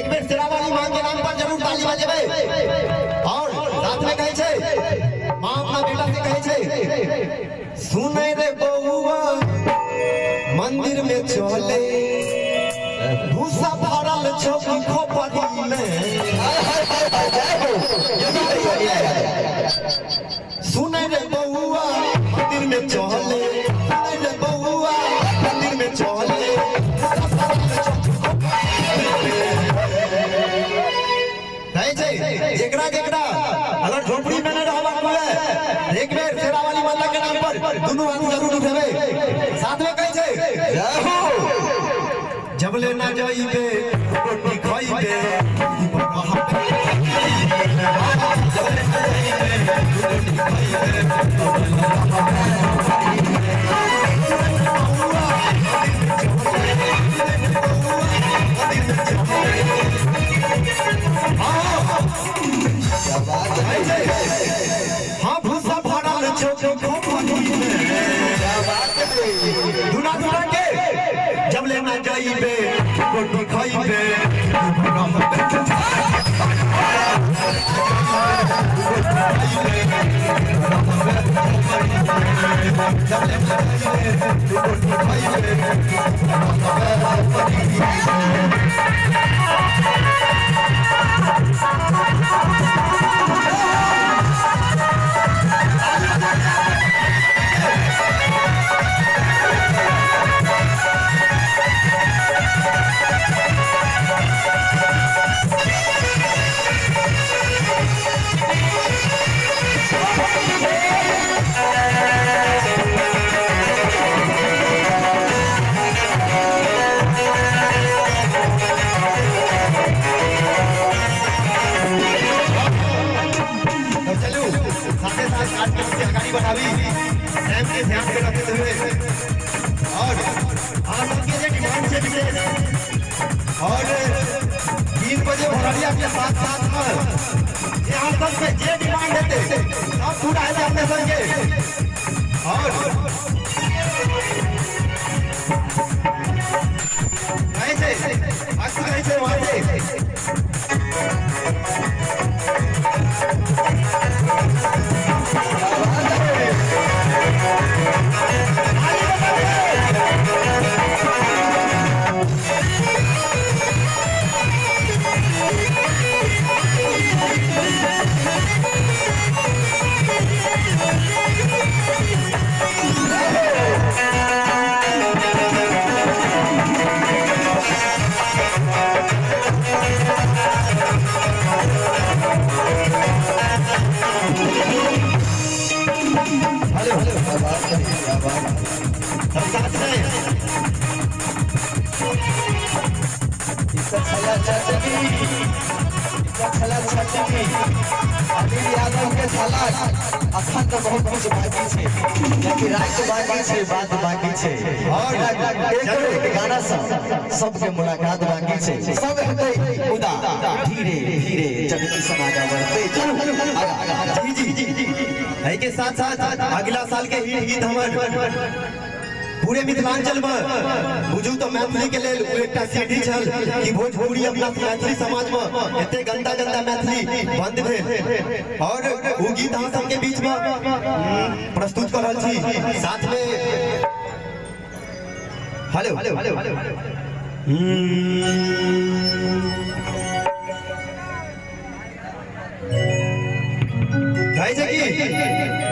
एक बेर शेरावाली मां के नाम पर जरूर ताली बजेबै। और साथ में कहे छे मां अपना बेटा से कहे छे सुनै रे बउआ मंदिर में चले भूसा भरल छौकी खोपड़ी में सुनै रे बउआ मंदिर में चले सुनै रे बउआ मंदिर में चले जेकरा जेकरा अगर झोपड़ी में न रहबा कोई एक बेर शेरावाली माता के नाम पर दोनों हाथ जरूर उठेबे। साथ में कहे छे जय हो जबले ना जाइबे रोटी खाइबे जबले ना जाइबे रोटी हाँ भूसा भरल छौकी खोपड़ी में दुना दुना के जब लेना जाइबे रोटी खाइबे जब लेना जाइबे रोटी बनावी टाइम के ध्यान में रखते हुए और आप सबके लिए डिमांड से विशेष और 3 बजे भरड़िया के साथ साथ में यहाँ सब पे जे डिमांड देते सब पूरा है अपने संगे और कैसे बाकी कैसे वहाँ से अखन तो बहुत कुछ बाकी छे लेकिन रात बाकी छे बात बाकी छे और एक गाना सबके मुलाकात बाकी छे सब हेतै मुदा धीरे धीरे जगती समाज बढ़ते जी है के साथ साथ अगला साल के हित हमर पूरे मिथिलांचल में बुझू तो मैथिली के लेल एकटा सीढ़ी छल कि भोजपुरी अपना मैथिली समाज में एते गंदा गंदा मैथिली बंद भेल और वो गीत हम सबके बीच में प्रस्तुत कर रहल छी। साथ में हेलो गाय जी